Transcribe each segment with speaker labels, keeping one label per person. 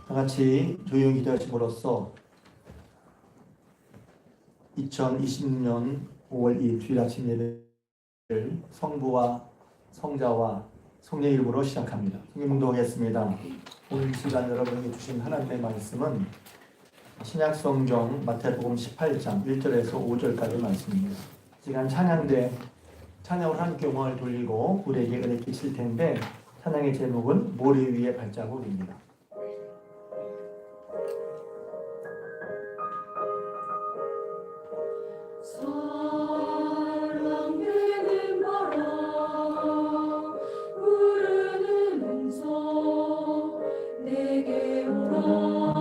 Speaker 1: 다 같이 조용히 기도하심으로써 2026년 5월 2일 주일 아침 예배를 성부와 성자와 성령 이름으로 시작합니다. 성경 공독하겠습니다. 오늘 이 시간 여러분에게 주신 하나님의 말씀은 신약성경 마태복음 18장 1절에서 5절까지 말씀입니다. 시간 찬양대 찬양을 함께 영광을 돌리고 우리에게 은혜 끼칠 텐데 찬양의 제목은 모래 위의 발자국입니다.
Speaker 2: 사랑되는 바람 부르는 음성 내게 오라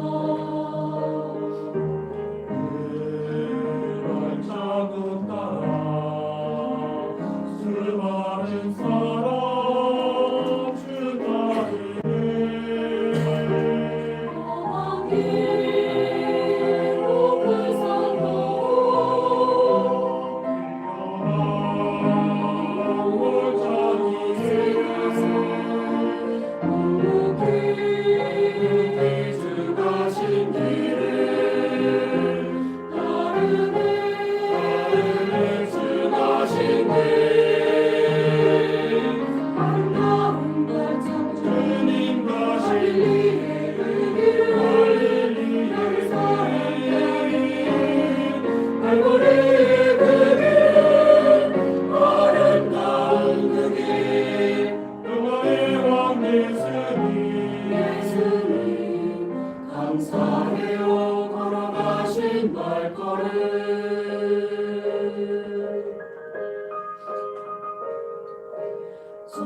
Speaker 3: 발자국 따라 수많은 사람 주 따르네
Speaker 2: 험한 길 높은 산도 감사해요 걸어가신 발걸음 저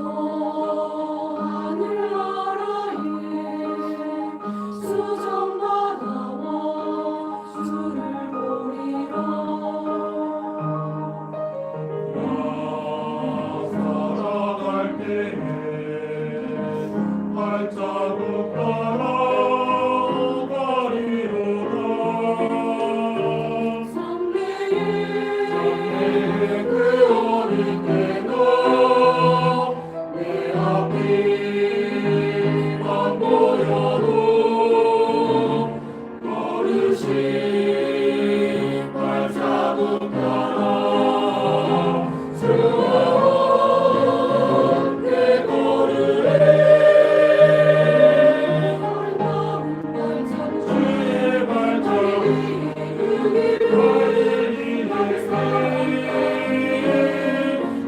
Speaker 2: 하늘 나라에 수정바다와 주를 보리라
Speaker 3: 살아갈 때에 발자국 따라 가리로라 그 어릴 때도 내 앞이 안 보여도 걸으신 발자국 따라 내 걸으래
Speaker 2: 아름다운 발자국
Speaker 3: 주의 발자국 갈릴리의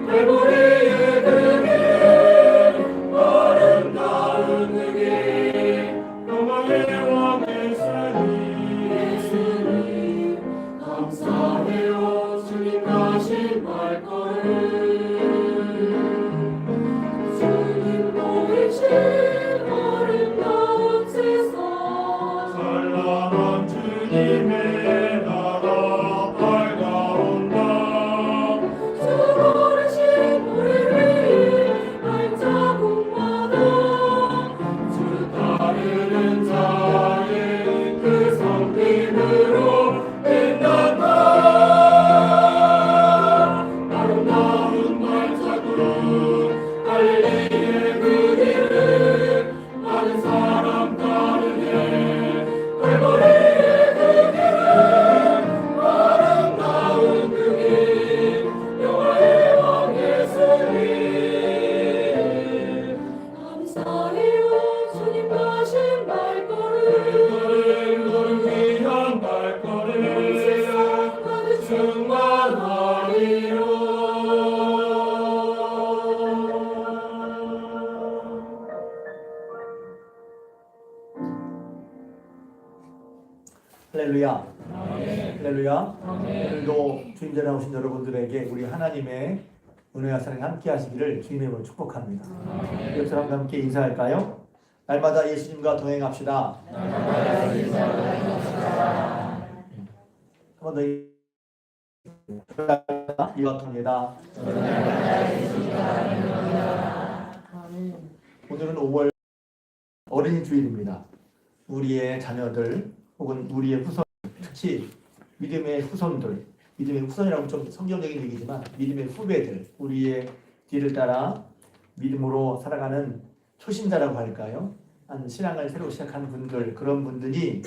Speaker 3: 갈보리의 그길 아름다운 그길 영광의 왕
Speaker 2: 예수님 감사해요 주님 가신 발걸음 주님 보이신 아름다운 세상
Speaker 3: 찬란한 주님의 나라 밝아온다
Speaker 2: 주 걸으신 우리 위에 발자국마다
Speaker 3: 주 따르는 자의 그 성품으로 빛난다 아름다운 발자국 갈릴리의 그 길을 많은 사람 따르네 갈보리의 그 길은 아름다운 그 길 영화의 왕 예수님
Speaker 2: 감사해요 주님 가신 발걸음
Speaker 3: 너를 위한 발걸음
Speaker 2: 세상 가득
Speaker 3: 충만하리로
Speaker 1: 할렐루야. 할렐루야. 오늘도 주님 전에 오신 여러분들에게 우리 하나님의 은혜와 사랑이 함께 하시기를 주님의 이름으로 축복합니다. 옆 사람과 함께 인사할까요? 날마다 예수님과 동행합시다. 한 번 더 이와통이다. 오늘은 5월 어린이 주일입니다. 우리의 자녀들 혹은 우리의 후손, 특히 믿음의 후손들, 믿음의 후손이라고 좀 성경적인 얘기지만 믿음의 후배들, 우리의 뒤를 따라 믿음으로 살아가는 초신자라고 할까요? 신앙을 새로 시작한 분들, 그런 분들이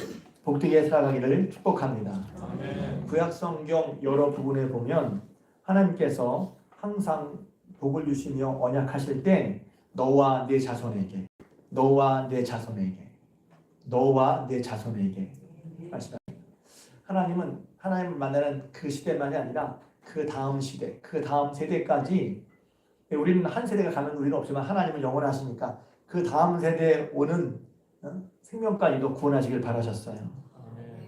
Speaker 1: 복되게 살아가기를 축복합니다. 구약 성경 여러 부분에 보면 하나님께서 항상 복을 주시며 언약하실 때 너와 내 자손에게, 너와 내 자손에게, 너와 내 자손에게 말씀합니다. 하나님은 하나님을 만나는 그 시대만이 아니라 그 다음 시대, 그 다음 세대까지, 우리는 한 세대가 가면 우리는 없지만 하나님은 영원하시니까 그 다음 세대에 오는 생명까지도 구원하시길 바라셨어요.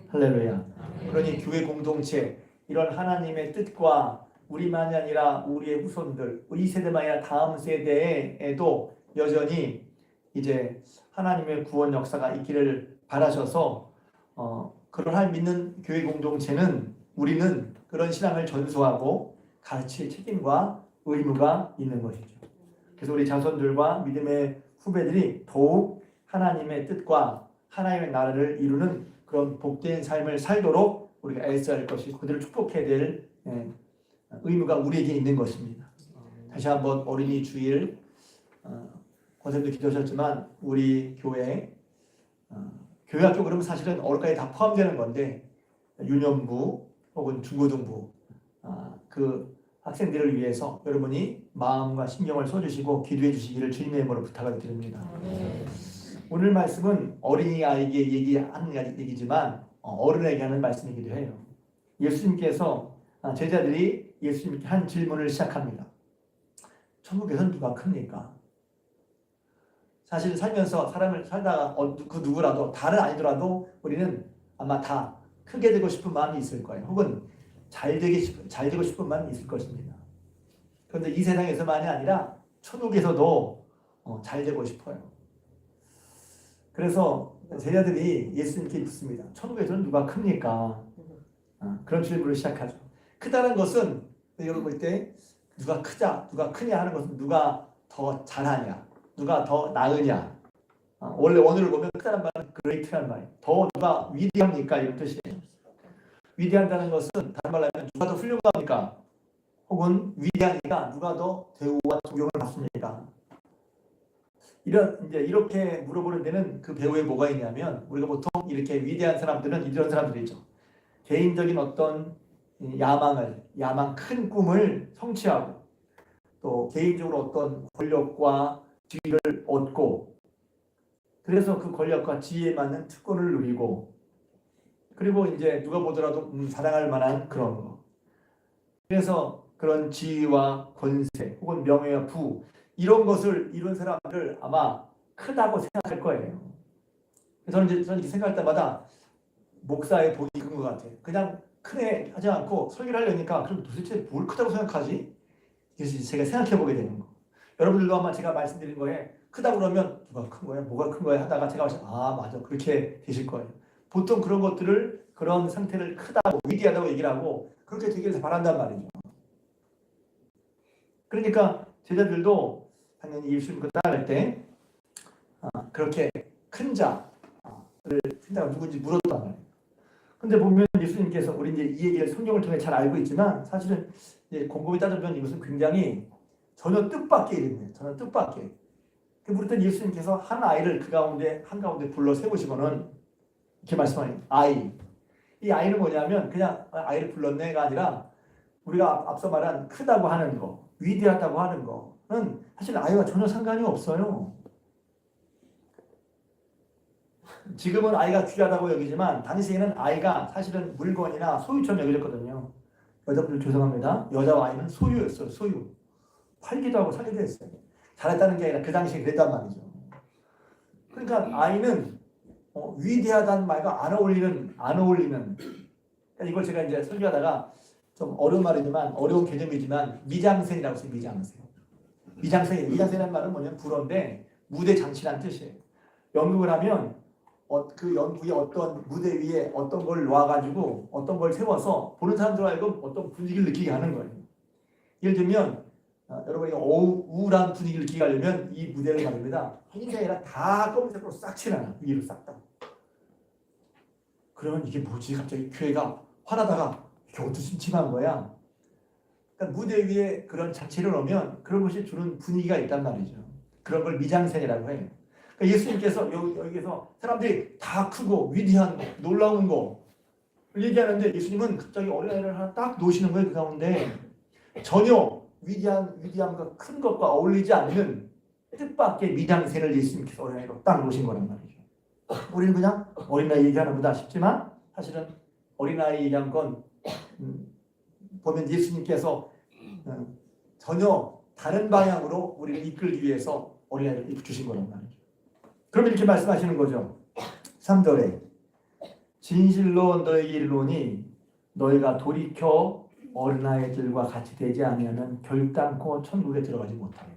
Speaker 1: 할렐루야. 그러니 교회 공동체, 이런 하나님의 뜻과 우리만이 아니라 우리의 후손들, 이 세대만이 아니라 다음 세대에도 여전히 이제 하나님의 구원 역사가 있기를 바라셔서 그러한 믿는 교회 공동체는, 우리는 그런 신앙을 전수하고 가르칠 책임과 의무가 있는 것이죠. 그래서 우리 자손들과 믿음의 후배들이 더욱 하나님의 뜻과 하나님의 나라를 이루는 그런 복된 삶을 살도록 우리가 애써야 할 것이고 그들을 축복해야 될 의무가 우리에게 있는 것입니다. 다시 한번 어린이 주일 권사님도 기도하셨지만 우리 교회 교회학교 그러면 사실은 어른까지 다 포함되는 건데 유년부 혹은 중고등부 그 학생들을 위해서 여러분이 마음과 신경을 써주시고 기도해 주시기를 주님의 이름으로 부탁을 드립니다. 오늘 말씀은 어린이아이에게 얘기하는 얘기지만 어른에게 하는 말씀이기도 해요. 예수님께서 제자들이 예수님께 한 질문을 시작합니다. 천국에서는 누가 큽니까? 사실 살면서 사람을 살다가 그 누구라도 다른 아니더라도 우리는 아마 다 크게 되고 싶은 마음이 있을 거예요. 혹은 잘 되고 싶은 마음이 있을 것입니다. 그런데 이 세상에서만이 아니라 천국에서도 잘 되고 싶어요. 그래서 제자들이 예수님께 묻습니다. 천국에서는 누가 큽니까? 그런 질문을 시작하죠. 크다는 것은 여러분 볼 때 누가 크냐 하는 것은 누가 더 잘하냐, 누가 더 나으냐. 원래 원어를 보면 크다는 말은 great라는 말이에요. 더 누가 위대합니까? 이런 뜻이에요. 위대한다는 것은 다른 말로 하면 누가 더 훌륭합니까? 혹은 위대하니까 누가 더 대우와 존경을 받습니까? 이렇게 물어보는 데는 그 배후에 뭐가 있냐면 우리가 보통 이렇게 위대한 사람들은 이런 사람들이죠. 개인적인 어떤 야망, 큰 꿈을 성취하고 또 개인적으로 어떤 권력과 지위를 얻고 그래서 그 권력과 지위에 맞는 특권을 누리고 그리고 이제 누가 보더라도 사랑할 만한 그런 거. 그래서 그런 지위와 권세 혹은 명예와 부 이런 것을 이룬 사람들 아마 크다고 생각할 거예요. 저는 이렇게 생각할 때마다 목사의 복이 큰 것 같아요. 그냥 크네 하지 않고 설교를 하려니까 그럼 도대체 뭘 크다고 생각하지? 그래서 제가 생각해 보게 되는 거. 여러분들도 아마 제가 말씀드린 거에 크다고 그러면 누가 큰 거야? 뭐가 큰 거야? 하다가 제가 맞아 그렇게 되실 거예요. 보통 그런 것들을 그런 상태를 크다고 위대하다고 얘기를 하고 그렇게 되기를 바란단 말이죠. 그러니까 제자들도 당연히 예수님을 따라갈 때 그렇게 큰 자를 자가 누군지 물었단 말이에요. 근데 보면 예수님께서 우리 이제 이 얘기를 성경을 통해 잘 알고 있지만 사실은 이제 곰곰이 따져보면 이것은 굉장히 전혀 뜻밖의 일입니다. 전혀 뜻밖의. 그랬더니 예수님께서 한 아이를 한가운데 불러 세우시고는 이렇게 말씀하는 아이. 이 아이는 뭐냐면 그냥 아이를 불렀네가 아니라 우리가 앞서 말한 크다고 하는 거, 위대하다고 하는 거는 사실 아이와 전혀 상관이 없어요. 지금은 아이가 귀하다고 여기지만 당시에는 아이가 사실은 물건이나 소유처럼 여겨졌거든요. 여자분들 죄송합니다. 여자와 아이는 소유였어요. 소유. 팔기도 하고 사기도 했어요. 잘했다는 게 아니라 그 당시에 그랬단 말이죠. 그러니까 아이는 위대하다는 말과 안 어울리는 그러니까 이걸 제가 이제 설교하다가 좀 어려운 말이지만 어려운 개념이지만 미장센이라고 써요. 미장센이라는 말은 뭐냐면 불어인데 무대 장치란 뜻이에요. 연극을 하면 그 연극의 어떤 무대 위에 어떤 걸 놓아가지고 어떤 걸 세워서 보는 사람들 알고 어떤 분위기를 느끼게 하는 거예요. 예를 들면 여러분이 우울한 분위기를 느끼게 하려면 이 무대를 말입니다. 흰색이 아니라 다 검은색으로 싹 칠하나 위로 싹 다. 그러면 이게 뭐지? 갑자기 교회가 화나다가 이게 어떻게 심심한 거야? 그러니까 무대 위에 그런 장치를 놓으면 그런 것이 주는 분위기가 있단 말이죠. 그런 걸 미장센이라고 해요. 그러니까 예수님께서 여기서 사람들이 다 크고 위대한 거, 놀라운 거 얘기하는데 예수님은 갑자기 어린아이를 하나 딱 놓으시는 거예요. 그 가운데 전혀 위대함과 큰 것과 어울리지 않는 뜻밖의 미장센을 예수님께서 어린아이로 딱 놓으신 거란 말이죠. 우리는 그냥 어린아이 얘기하나 보다 싶지만 사실은 어린아이 얘기한 건 보면 예수님께서 전혀 다른 방향으로 우리를 이끌기 위해서 어린아이를 주신 거란 말이죠. 그럼 이렇게 말씀하시는 거죠. 3절에 진실로 너에게 이르노니 너희가 돌이켜 어린아이들과 같이 되지 않으면 결단코 천국에 들어가지 못하리라.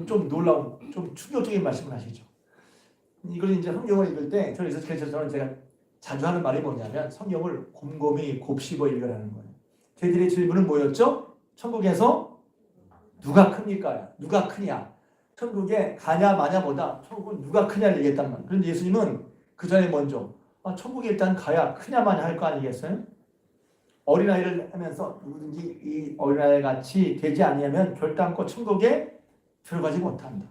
Speaker 1: 좀 놀라운, 좀 충격적인 말씀을 하시죠. 이걸 이제 성경을 읽을 때 그래서 저는 제가 자주 하는 말이 뭐냐면 성경을 곰곰이 곱씹어 읽으라는 거예요. 저희들의 질문은 뭐였죠? 천국에서 누가 큽니까? 누가 크냐? 천국에 가냐 마냐보다 천국은 누가 크냐를 얘기했단 말이에요. 그런데 예수님은 그 전에 먼저 천국에 일단 가야 크냐 마냐 할 거 아니겠어요? 어린아이를 하면서 누구든지 이 어린아이 같이 되지 않으면 결단코 천국에 들어가지 못한다.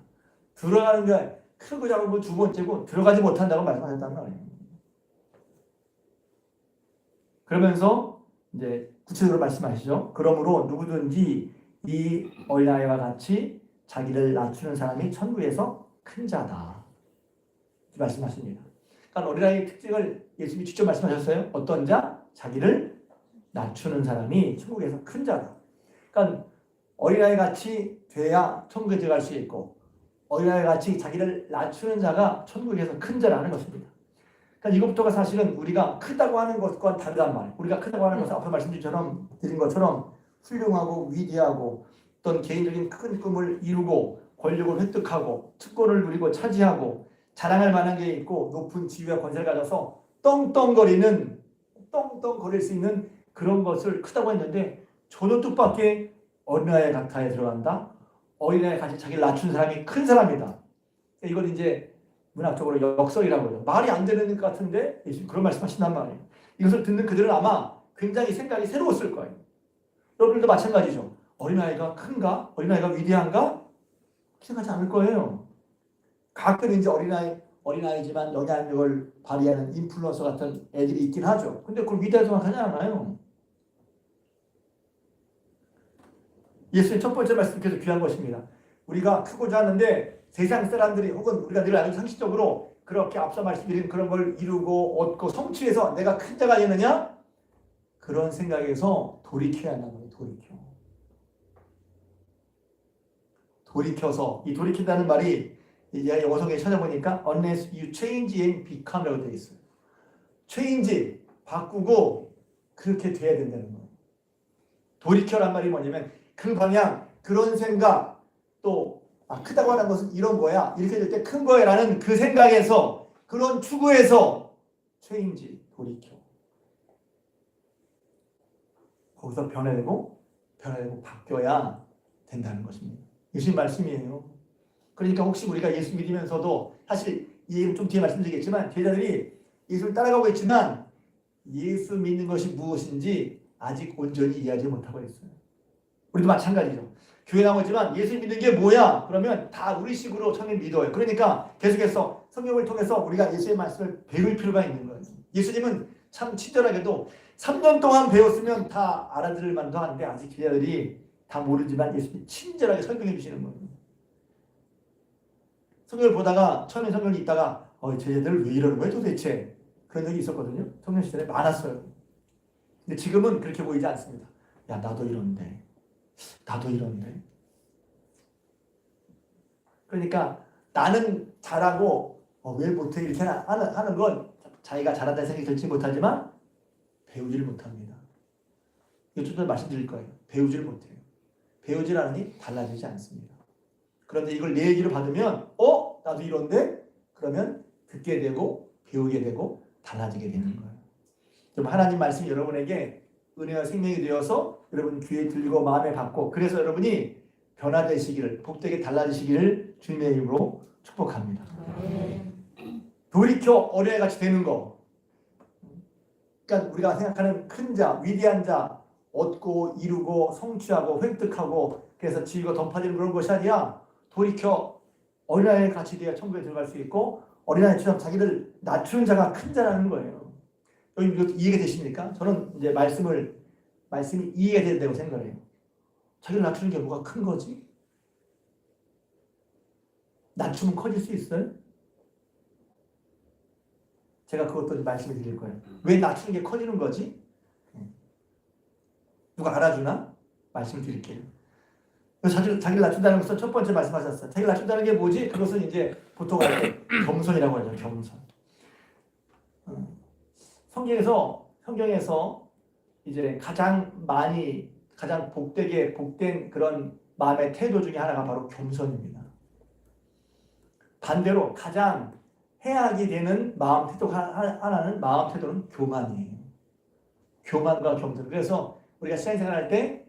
Speaker 1: 들어가는 게 크고 작고 두 번째고 들어가지 못한다고 말씀하셨단 말이에요. 그러면서 이제 구체적으로 말씀하시죠. 그러므로 누구든지 이 어린아이와 같이 자기를 낮추는 사람이 천국에서 큰 자다. 말씀하십니다. 그러니까 어린아이의 특징을 예수님이 직접 말씀하셨어요. 어떤 자? 자기를 낮추는 사람이 천국에서 큰 자다. 그러니까 어린아이 같이 돼야 천국에 들어갈 수 있고 어린아이 같이 자기를 낮추는 자가 천국에서 큰 자라는 것입니다. 그러니까 이것부터가 사실은 우리가 크다고 하는 것과 다르단 말이에요. 우리가 크다고 하는 것은 앞서 말씀드린 것처럼 훌륭하고 위대하고 어떤 개인적인 큰 꿈을 이루고 권력을 획득하고 특권을 누리고 차지하고 자랑할 만한 게 있고 높은 지위와 권세를 가져서 떵떵거릴 수 있는 그런 것을 크다고 했는데 전혀 뜻밖의 어린아이 같아에 들어간다. 어린아이 같이 자기를 낮춘 사람이 큰 사람이다. 이걸 이제 문학적으로 역설이라고 해요. 말이 안 되는 것 같은데 예수님 그런 말씀하신단 말이에요. 이것을 듣는 그들은 아마 굉장히 생각이 새로웠을 거예요. 여러분들도 마찬가지죠. 어린아이가 큰가? 어린아이가 위대한가? 생각하지 않을 거예요. 가끔 이제 어린아이지만 영향력을 발휘하는 인플루언서 같은 애들이 있긴 하죠. 근데 그걸 위대하다고 생각하지 않아요. 예수님 첫 번째 말씀께서 귀한 것입니다. 우리가 크고자 하는데 세상 사람들이 혹은 우리가 늘 알고 상식적으로 그렇게 앞서 말씀드린 그런 걸 이루고 얻고 성취해서 내가 큰 자가 되느냐? 그런 생각에서 돌이켜야 한다는 거예요. 돌이켜서 이 돌이킨다는 말이 영어 성경에 찾아보니까 unless you change and become라고 되어 있어요. change, 바꾸고 그렇게 돼야 된다는 거예요. 돌이켜란 말이 뭐냐면 그 방향, 그런 생각, 또 크다고 하는 것은 이런 거야. 이렇게 될 때 큰 거야라는 그 생각에서 그런 추구에서 change, 돌이켜. 거기서 변화되고 바뀌어야 된다는 것입니다. 예수님 말씀이에요. 그러니까 혹시 우리가 예수 믿으면서도 사실 이 얘기는 좀 뒤에 말씀드리겠지만 제자들이 예수를 따라가고 있지만 예수 믿는 것이 무엇인지 아직 온전히 이해하지 못하고 있어요. 우리도 마찬가지죠. 교회 나오지만 예수 믿는 게 뭐야? 그러면 다 우리식으로 처음에 믿어요. 그러니까 계속해서 성경을 통해서 우리가 예수의 말씀을 배울 필요가 있는 거예요. 예수님은 참 친절하게도 3년 동안 배웠으면 다 알아들을 만도 한데 아직 제자들이 다 모르지만 예수님이 친절하게 설명해 주시는 거예요. 성경을 보다가 처음에 성경이 있다가 제자들 왜 이러는 거예요 도대체? 그런 적이 있었거든요. 성경 시절에 많았어요. 근데 지금은 그렇게 보이지 않습니다. 야 나도 이런데. 그러니까 나는 잘하고 왜 못해 이렇게 하는 건 자기가 잘한다는 생각이 들지 못하지만 배우지를 못합니다. 이거 좀 더 말씀드릴 거예요. 배우지를 못해요. 배우질 않으니 달라지지 않습니다. 그런데 이걸 내 얘기로 받으면 나도 이런데? 그러면 듣게 되고 배우게 되고 달라지게 되는 거예요. 좀 하나님 말씀이 여러분에게 은혜와 생명이 되어서 여러분 귀에 들리고 마음에 받고 그래서 여러분이 변화되시기를 복되게 달라지시기를 주님의 이름으로 축복합니다. 돌이켜 어린아이같이 되는 거. 그러니까 우리가 생각하는 큰 자, 위대한 자 얻고 이루고 성취하고 획득하고 그래서 지위가 덮어지는 그런 것이 아니라 돌이켜 어린아이를 같이 돼야 천국에 들어갈 수 있고 어린아이처럼 자기를 낮추는 자가 큰 자라는 거예요. 여러분 이해가 되십니까? 저는 이제 말씀이 이해가 된다고 생각해요. 자기를 낮추는 게 뭐가 큰 거지? 낮추면 커질 수 있어요? 제가 그것도 말씀을 드릴 거예요. 왜 낮추는 게 커지는 거지? 누가 알아주나? 말씀을 드릴게요. 자기를 낮춘다는 것은 첫 번째 말씀하셨어요. 자기를 낮춘다는 게 뭐지? 그것은 이제 보통 겸손이라고 하죠. 겸손. 성경에서 이제 가장 복된 그런 마음의 태도 중에 하나가 바로 겸손입니다. 반대로 가장 해악이 되는 마음 태도 하나는 마음 태도는 교만이에요. 교만과 겸손. 그래서 우리가 신앙생활할 때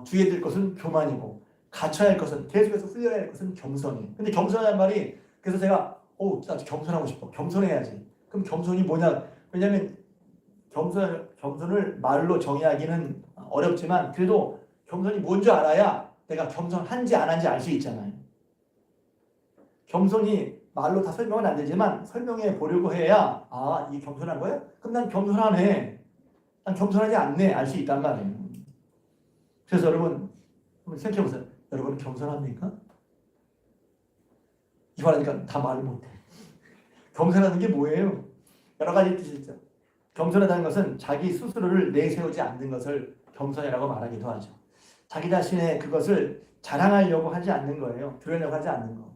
Speaker 1: 주의해야 될 것은 교만이고 갖춰야 할 것은 계속해서 훈련해야 할 것은 겸손이에요. 근데 겸손이라는 말이 그래서 제가 나 겸손하고 싶어. 겸손해야지. 그럼 겸손이 뭐냐? 왜냐하면 겸손을 말로 정의하기는 어렵지만 그래도 겸손이 뭔지 알아야 내가 겸손한지 안 한지 알 수 있잖아요. 겸손이 말로 다 설명은 안 되지만 설명해 보려고 해야 이 겸손한 거야? 그럼 난 겸손하네. 난 겸손하지 않네. 알 수 있단 말이에요. 그래서 여러분 한번 생각해 보세요. 여러분 겸손합니까? 이 말하니까 다 말을 못해. 겸손하는 게 뭐예요? 여러 가지 뜻이 있죠. 겸손하다는 것은 자기 스스로를 내세우지 않는 것을 겸손이라고 말하기도 하죠. 자기 자신의 그것을 자랑하려고 하지 않는 거예요. 드러내려고 하지 않는 거.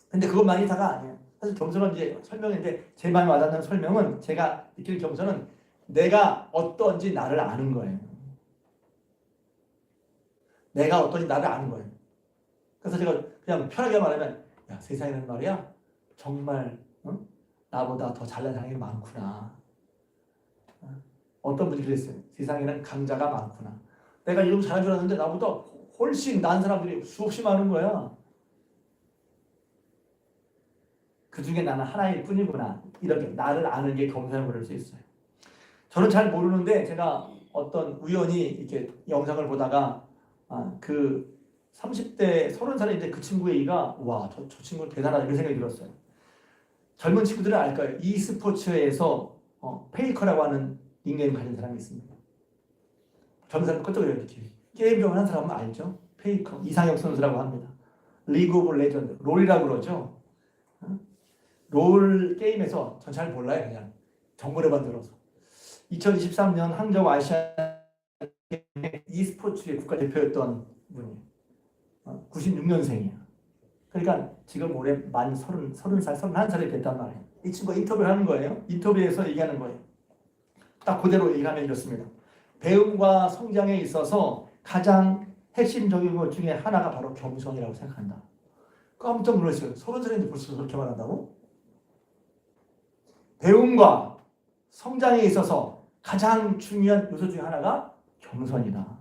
Speaker 1: 근데 그것만이 다가 아니에요. 사실 겸손은 이제 설명인데 제 마음에 와닿는 설명은 제가 느끼는 겸손은 내가 어떤지 나를 아는 거예요. 내가 어떤지 나를 아는 거예요. 그래서 제가 그냥 편하게 말하면 세상에는 말이야 정말 나보다 더 잘난 사람이 많구나. 어떤 분이 그랬어요. 세상에는 강자가 많구나. 내가 이런 잘한 줄 알았는데 나보다 훨씬 나은 사람들이 수없이 많은 거야. 그 중에 나는 하나일 뿐이구나. 이렇게 나를 아는 게 겸손을 부를 수 있어요. 저는 잘 모르는데 제가 어떤 우연히 이렇게 영상을 보다가 그 30대 30살인데 그 친구의 얘기가 저 친구 대단하다 이런 생각이 들었어요. 젊은 친구들은 알 거예요. e스포츠에서 페이커라고 하는 닉네임 가진 사람이 있습니다. 젊은 사람 끄떡거려요. 이렇게 게임 좀 하는 사람은 알죠? 페이커 이상혁 선수라고 합니다. 리그 오브 레전드 롤이라고 그러죠. 롤 게임에서 전 잘 몰라요. 그냥 정보를만 들어서 2023년 항저우 아시안 e스포츠의 국가대표였던 분이에요. 96년생이에요. 그러니까 지금 올해 만 30살, 31살이 됐단 말이에요. 이 친구가 인터뷰를 하는 거예요. 인터뷰에서 얘기하는 거예요. 딱 그대로 얘기하면 이렇습니다. 배움과 성장에 있어서 가장 핵심적인 것 중에 하나가 바로 겸손이라고 생각한다. 깜짝 놀랐어요. 30살인데 벌써 그렇게 말한다고? 배움과 성장에 있어서 가장 중요한 요소 중에 하나가 겸손이다.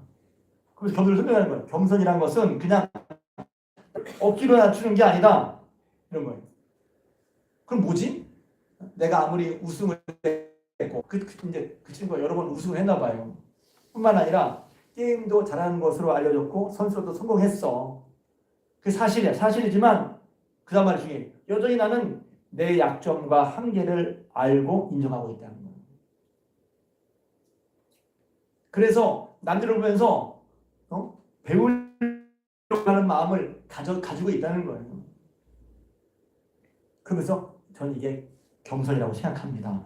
Speaker 1: 그래서 겸손을 설명하는 거예요. 겸손이란 것은 그냥 억지로 낮추는 게 아니다. 이런 거예요. 그럼 뭐지? 내가 아무리 우승을 했고 이제 그 친구가 여러 번 우승을 했나 봐요. 뿐만 아니라 게임도 잘하는 것으로 알려졌고 선수로도 성공했어. 그게 사실이야. 사실이지만 그 다음 말 중에 여전히 나는 내 약점과 한계를 알고 인정하고 있다는 거예요. 그래서 남들을 보면서 배우려고 하는 마음을 가지고 있다는 거예요. 그러면서 저는 이게 겸손이라고 생각합니다.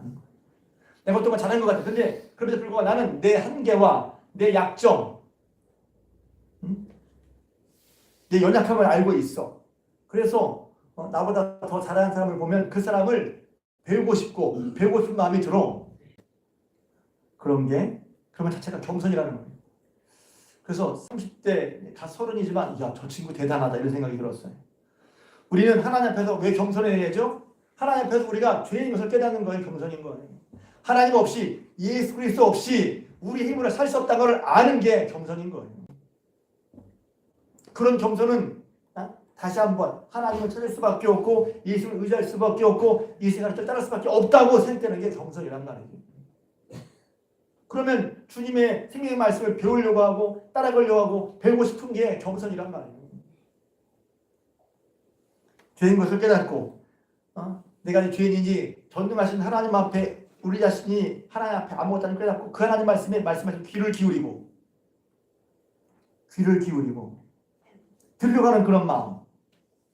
Speaker 1: 내가 어떤 걸 잘하는 것 같아. 근데 그럼에도 불구하고 나는 내 한계와 내 약점, 내 연약함을 알고 있어. 그래서 나보다 더 잘하는 사람을 보면 그 사람을 배우고 싶은 마음이 들어. 그런 자체가 겸손이라는 거예요. 그래서 30대 다 30이지만 저 친구 대단하다 이런 생각이 들었어요. 우리는 하나님 앞에서 왜 겸손해야죠? 하나님 앞에서 우리가 죄인 것을 깨닫는 거예요. 겸손인 거예요. 하나님 없이 예수 그리스도 없이 우리 힘으로 살 수 없다는 걸 아는 게 겸손인 거예요. 그런 겸손은 다시 한번 하나님을 찾을 수밖에 없고 예수를 의지할 수밖에 없고 이 세상을 따를 수밖에 없다고 생각되는 게 겸손이란 말이에요. 그러면 주님의 생명의 말씀을 배우려고 하고 따라가려고 하고 배우고 싶은 게 겸손이란 말이에요. 죄인 것을 깨닫고 내가 죄인인지 전능하신 하나님 앞에 우리 자신이 하나님 앞에 아무것도 아닌 깨닫고 그 하나님 말씀하신 귀를 기울이고 들려가는 그런 마음,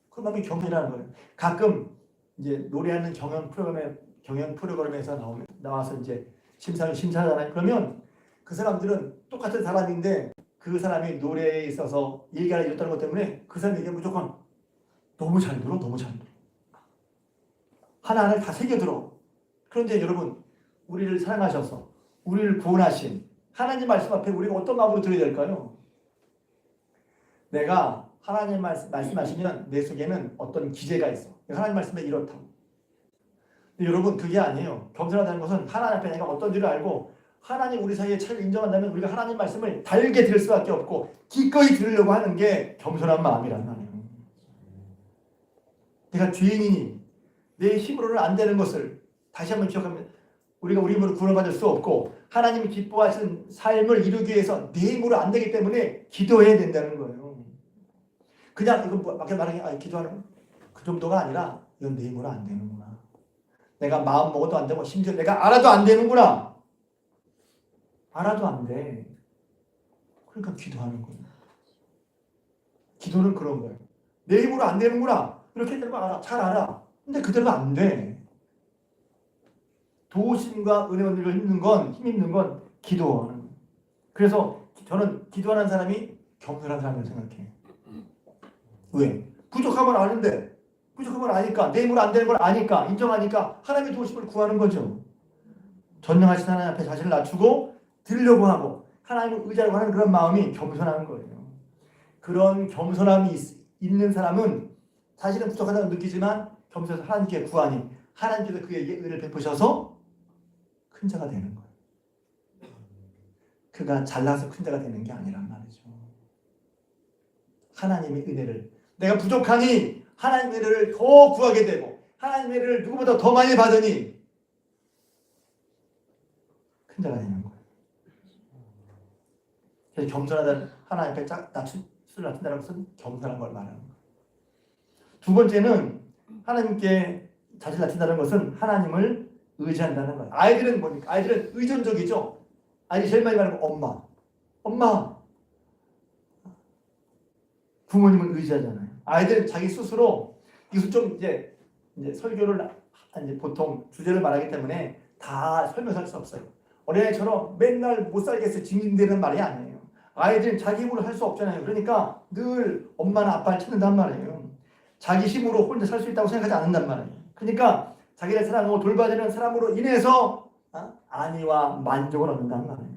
Speaker 1: 그 마음이 경륜이라는 거예요. 가끔 이제 노래하는 경연 프로그램에서 나와서 이제 심사하잖아요. 그러면 그 사람들은 똑같은 사람인데 그 사람이 노래에 있어서 일가를 이뤘다는 것 때문에 그 사람에게 무조건 너무 잘 들어. 하나하나 다 새겨들어. 그런데 여러분, 우리를 사랑하셔서 우리를 구원하신 하나님 말씀 앞에 우리가 어떤 마음으로 들어야 될까요? 내가 하나님 말씀하시면 내 속에는 어떤 기제가 있어. 하나님 말씀에 이렇다고. 근데 여러분, 그게 아니에요. 겸손하다는 것은 하나님 앞에 내가 어떤 줄을 알고 하나님 우리 사이에 차를 인정한다면 우리가 하나님 말씀을 달게 들을 수밖에 없고 기꺼이 들으려고 하는 게 겸손한 마음이란 말이에요. 내가 죄인이니 내 힘으로는 안 되는 것을 다시 한번 기억하면 우리가 우리 힘으로 구원받을 수 없고 하나님이 기뻐하시는 삶을 이루기 위해서 내 힘으로 안 되기 때문에 기도해야 된다는 거예요. 그냥 이거 밖에 말하기 기도하는 그 정도가 아니라 이건 내 힘으로 안 되는구나. 내가 마음 먹어도 안 되고 심지어 내가 알아도 안 되는구나. 알아도 안 돼. 그러니까 기도하는 거예요. 기도는 그런 거예요. 내 힘으로 안 되는구나. 이렇게 되는 거 알아. 잘 알아. 근데 그대로 안 돼. 도심과 은혜를 힘 있는 건 기도하는 거예요. 그래서 저는 기도하는 사람이 겸손한 사람이라고 생각해요. 왜? 부족함을 아는데, 부족함을 아니까, 내 힘으로 안 되는 걸 아니까, 인정하니까 하나님의 도심을 구하는 거죠. 전능하신 하나님 앞에 자신을 낮추고 들으려고 하고 하나님을 의지하려고 하는 그런 마음이 겸손한 거예요. 그런 겸손함이 있는 사람은 자신은 부족하다고 느끼지만 겸손해서 하나님께 구하니 하나님께서 그에게 은혜를 베푸셔서 큰 자가 되는 거예요. 그가 잘나서 큰 자가 되는 게 아니란 말이죠. 하나님의 은혜를 내가 부족하니 하나님의 은혜를 더 구하게 되고 하나님의 은혜를 누구보다 더 많이 받으니 큰 자가 되는 거예요. 그래서 겸손하다는 하나님 앞에 수를 낮춘다는 것은 겸손한 걸 말하는 거예요. 두 번째는 하나님께 자신을 낮춘다는 것은 하나님을 의지한다는 거예요. 아이들은 뭡니까? 아이들은 의존적이죠. 아이들이 제일 많이 말하는 거 엄마. 부모님을 의지하잖아요. 아이들은 자기 스스로 이것은 좀 이제 설교를 이제 보통 주제를 말하기 때문에 다 설명할 수 없어요. 어린아이처럼 맨날 못 살겠어 징징대는 말이 아니에요. 아이들은 자기 힘으로 할 수 없잖아요. 그러니까 늘 엄마나 아빠를 찾는단 말이에요. 자기 힘으로 혼자 살 수 있다고 생각하지 않는단 말이에요. 그러니까 자기를 사랑하고 돌봐주는 사람으로 인해서 안위와 만족을 얻는단 말이에요.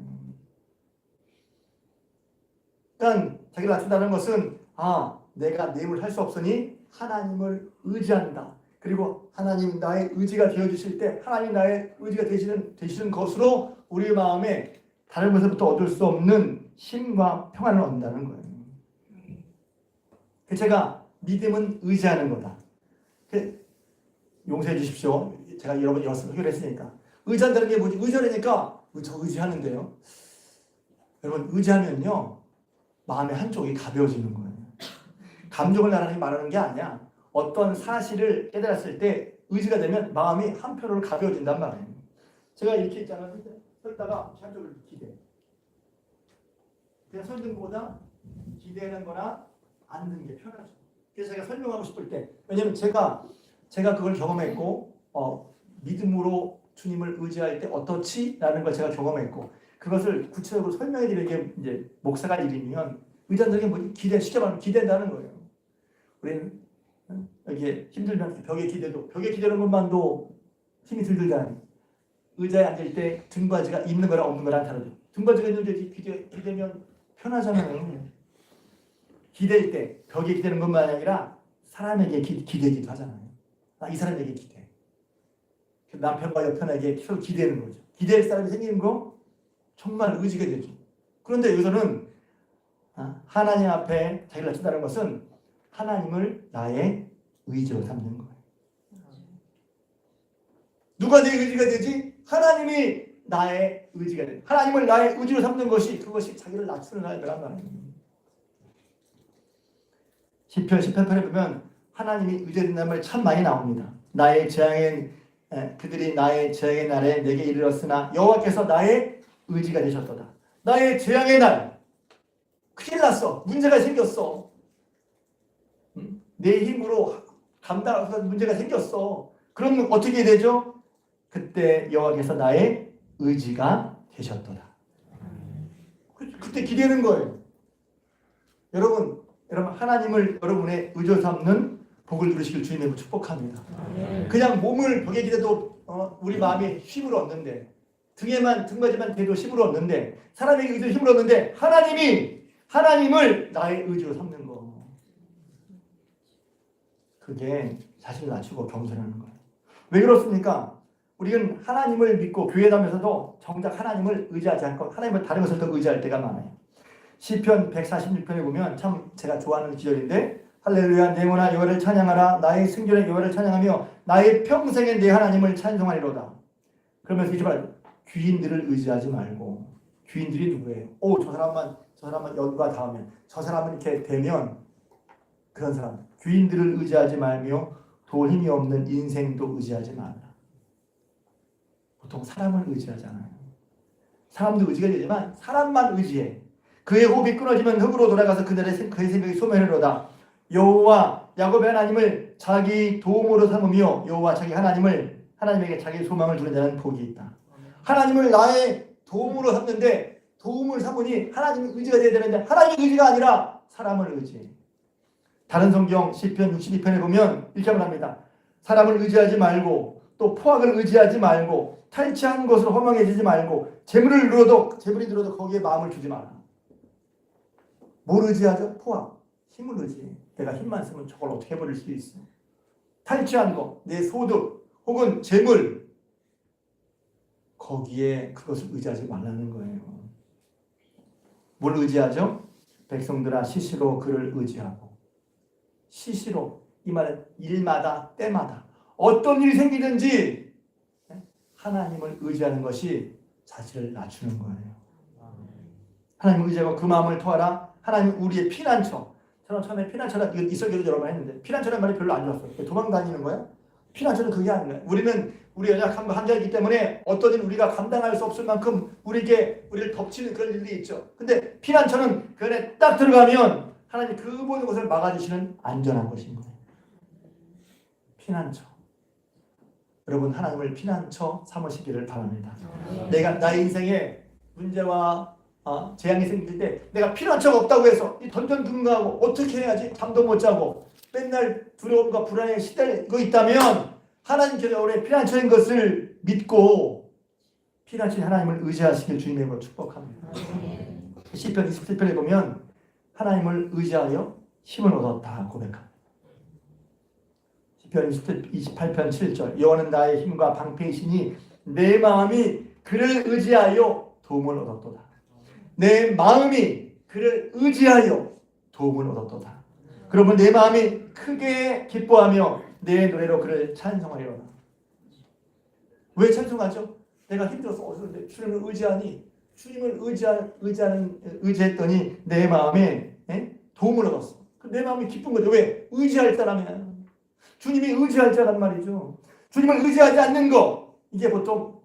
Speaker 1: 그러니까 자기를 낮춘다는 것은 내가 내 힘을 할 수 없으니 하나님을 의지한다. 그리고 하나님 나의 의지가 되어주실 때 하나님 나의 의지가 되시는 것으로 우리 마음에 다른 것에부터 얻을 수 없는 힘과 평안을 얻는다는 거예요. 제가 믿음은 의지하는 거다. 용서해 주십시오. 제가 여러 번 설교를 했으니까. 의지한다는 게 뭐지? 의지하니까 저 의지하는데요. 여러분 의지하면요. 마음의 한쪽이 가벼워지는 거예요. 감정을 나란히 말하는 게 아니야. 어떤 사실을 깨달았을 때 의지가 되면 마음이 한편으로 가벼워진단 말이에요. 제가 이렇게 있잖아요. 설다가 한쪽을 기대. 그냥 서 있는 것보다 기대하는 거나 앉는 게 편하죠. 그래서 제가 설명하고 싶을 때 왜냐면 제가 그걸 경험했고 믿음으로 주님을 의지할 때 어떻지? 라는 걸 제가 경험했고 그것을 구체적으로 설명해 드리는 게 이제 목사가 일이면 의지한다는 게 뭐지? 쉽게 말하면 기댄다는 거예요. 우리는 여기에 힘들면 벽에 기대는 것만도 힘이 들잖아요. 의자에 앉을 때 등받이가 있는 거랑 없는 거랑 다르죠. 등받이가 있는데 기대면 편하잖아요. 기댈 때 벽에 기대는 것만 아니라 사람에게 기대기도 하잖아요. 이 사람에게 기대. 남편과 여편에게 서로 기대는 거죠. 기댈 사람이 생기는 거 정말 의지가 되죠. 그런데 여기서는 하나님 앞에 자기를 낮춘다는 것은 하나님을 나의 의지로 삼는 거예요. 누가 내 의지가 되지? 하나님이 나의 의지가 돼. 하나님을 나의 의지로 삼는 것이 그것이 자기를 낮추는 거란 말이에요. 시편 18편에 보면 하나님이 의지된다는 말 참 많이 나옵니다. 그들이 나의 재앙의 날에 내게 이르렀으나 여호와께서 나의 의지가 되셨도다. 나의 재앙의 날, 큰일 났어. 문제가 생겼어. 내 힘으로 감당하면서 문제가 생겼어. 그러면 어떻게 되죠? 그때 여호와께서 나의 의지가 되셨도다. 그때 기대는 거예요. 여러분 하나님을 여러분의 의지로 삼는 복을 누리시길 주님의 축복합니다. 그냥 몸을 벽에 기대도 우리 마음에 힘을 얻는데 등받이만 대도 힘을 얻는데 사람에게 의지로 힘을 얻는데 하나님을 나의 의지로 삼는 거. 그게 자신을 낮추고 겸손하는 거예요. 왜 그렇습니까? 우리는 하나님을 믿고 교회 다니면서도 정작 하나님을 의지하지 않고 하나님을 다른 것을 더 의지할 때가 많아요. 시편 146편에 보면 참 제가 좋아하는 기절인데 할렐루야 내 영혼아 여호와를 찬양하라 나의 승결의 여호와를 찬양하며 나의 평생에 내 하나님을 찬송하리로다. 그러면서 이제 말 귀인들을 의지하지 말고 귀인들이 누구예요? 저 사람만 여기가 닿으면 저 사람은 이렇게 되면 그런 사람 귀인들을 의지하지 말며 도울 힘이 없는 인생도 의지하지 말라. 보통 사람을 의지하잖아요. 사람도 의지가 되지만 사람만 의지해. 그의 호흡이 끊어지면 흙으로 돌아가서 그의 생명이 소멸하리로다. 여호와 야곱의 하나님을 자기 도움으로 삼으며 여호와 자기 하나님에게 자기 소망을 두는 자는 복이 있다. 하나님을 나의 도움으로 삼는데 도움을 삼으니 하나님의 의지가 되어야 되는데 하나님의 의지가 아니라 사람을 의지해. 다른 성경 시편 62편에 보면 이렇게 말합니다. 사람을 의지하지 말고 또 포악을 의지하지 말고 탈취한 것으로 허망해지지 말고 재물이 들어도 거기에 마음을 주지 마라. 뭘 의지하죠? 포악, 힘을 의지해. 내가 힘만 쓰면 저걸 어떻게 해버릴 수 있어. 탈취한 거, 내 소득 혹은 재물 거기에 그것을 의지하지 말라는 거예요. 뭘 의지하죠? 백성들아 시시로 그를 의지하고 시시로 이 말은 일마다 때마다 어떤 일이 생기든지 하나님을 의지하는 것이 자신을 낮추는 거예요. 하나님을 의지하고 그 마음을 토하라. 하나님 우리의 피난처. 저는 처음에 피난처라 이거 이설교도 여러 번 했는데 피난처라는 말이 별로 안 좋았어요. 도망 다니는 거야? 피난처는 그게 아니에요. 우리 연약한 환자이기 때문에 어떤 일 우리가 감당할 수 없을 만큼 우리를 덮치는 그런 일이 있죠. 근데 피난처는 그 안에 딱 들어가면 하나님 그 모든 것을 막아주시는 안전한 곳인 거예요. 피난처. 여러분 하나님을 피난처 삼으시기를 바랍니다. 내가 나의 인생에 문제와 재앙이 생길 때 내가 피난처가 없다고 해서 던전긍긍하고 어떻게 해야지 잠도 못 자고 맨날 두려움과 불안에 시달리고 있다면 하나님께서 우리의 피난처인 것을 믿고 피난처인 하나님을 의지하시길 주님의 이름으로 축복합니다. 시편 27편에 보면 하나님을 의지하여 힘을 얻었다 고백합니다. 시편 28편 7절 여호와는 나의 힘과 방패이시니 내 마음이 그를 의지하여 도움을 얻었도다. 내 마음이 그를 의지하여 도움을 얻었도다. 그러면 내 마음이 크게 기뻐하며 내 노래로 그를 찬송하리로다. 왜 찬송하죠? 내가 힘들어서 주님을 의지하니 주님을 의지했더니 내 마음에 도움을 얻었어. 내 마음이 기쁜 거죠. 왜? 의지할 사람이야. 주님이 의지할 자란 말이죠. 주님을 의지하지 않는 거 이게 보통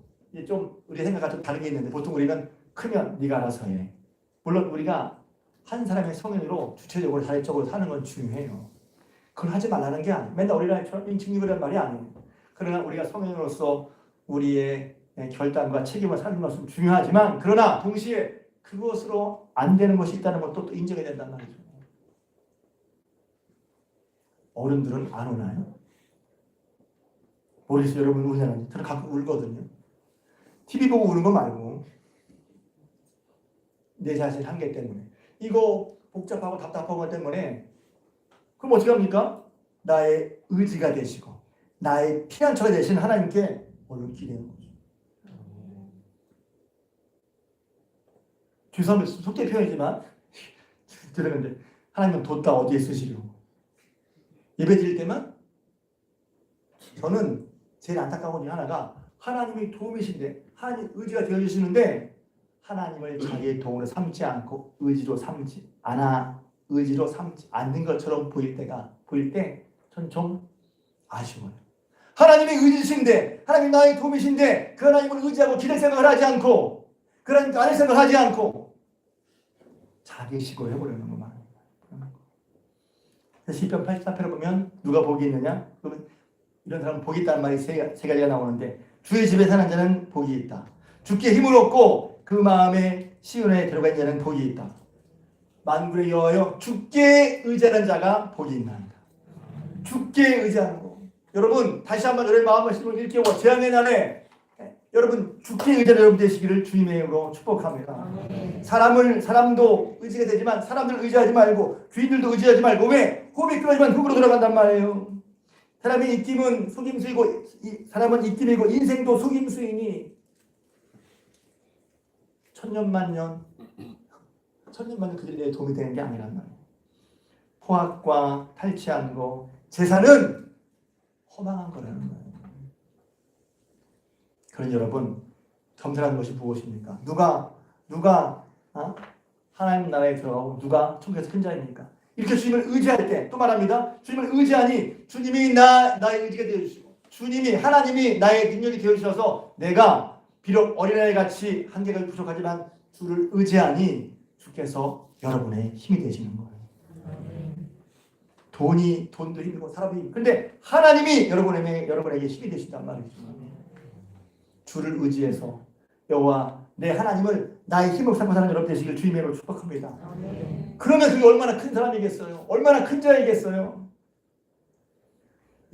Speaker 1: 좀 우리 생각과 좀 다르게 있는데 보통 우리는 크면 네가 알아서 해. 물론 우리가 한 사람의 성인으로 주체적으로 자립적으로 사는 건 중요해요. 그걸 하지 말라는 게 아니에요. 맨날 어린아이처럼 인칭입이라는 말이 아니에요. 그러나 우리가 성인으로서 우리의 결단과 책임을 사는 것은 중요하지만 그러나 동시에 그것으로 안 되는 것이 있다는 것도 또 인정해야 된단 말이죠. 어른들은 안 우나요? 모르겠어요. 여러분 우냐는지. 저는 가끔 울거든요. TV 보고 우는 거 말고 내 자신 한계 때문에 이거 복잡하고 답답한 것 때문에 그럼 어떻게 합니까? 나의 의지가 되시고 나의 피난처가 되신 하나님께 얼른 기대는 거죠. 죄송합니다. 속된 표현이지만 들었는데 하나님은 뒀다 어디에 쓰시려고 예배 드릴 때만 저는 제일 안타까운 것 중에 하나가 하나님이 도움이신데 하나님 의지가 되어주시는데 하나님을 자기의 도움으로 삼지 않고 의지로 삼지 않는 것처럼 보일 때 전 좀 아쉬워요. 하나님의 의지신데, 하나님 나의 도움이신데 그 하나님을 의지하고 기댈 생각을 하지 않고, 그 하나님 아닐 생각을 하지 않고 자기 식으로 해보려는 것만. 시편 84편을 보면 누가 복이 있느냐? 그러면 이런 사람은 복이 있다는 말이 세 가지가 나오는데, 주의 집에 사는 자는 복이 있다. 주께 힘을 얻고 그 마음에 시온에 들어간 자는 복이 있다. 만군의 여호와여, 주께 의지하는 자가 복이 있나이다. 주께 의지하는 거. 여러분 다시 한번 여러분의 마음을 심을 일깨워 재앙의 날에 여러분 주께 의지하는 여러분 되시기를 주님의 이름으로 축복합니다. 사람도 의지가 되지만 사람들 의지하지 말고 주인들도 의지하지 말고, 왜? 호흡이 끊어지면 흙으로 돌아간단 말이에요. 사람의 입김은 속임수이고, 사람은 입김이고 인생도 속임수이니 천년만년 그들이 내 도움이 되는 게 아니란 말이에요. 포악과 탈취한 거, 제사는 허망한 거라는 거예요. 그런 여러분, 겸손한 것이 무엇입니까? 누가 하나님 나라에 들어가고 누가 천국에서 큰 자입니까? 이렇게 주님을 의지할 때, 또 말합니다. 주님을 의지하니 주님이 나의 의지가 되어주시고, 주님이 하나님이 나의 능력이 되어주셔서 내가 비록 어린아이 같이 한계가 부족하지만 주를 의지하니 주께서 여러분의 힘이 되시는 거예요. 돈도 힘이고 사람이, 근데 하나님이 여러분에게 힘이 되신단 말이죠. 주를 의지해서 여호와 내 하나님을 나의 힘으로 삼고 사는 여러분 되시길 주님의 이름으로 축복합니다. 그러면 그게 얼마나 큰 사람이겠어요? 얼마나 큰 자이겠어요?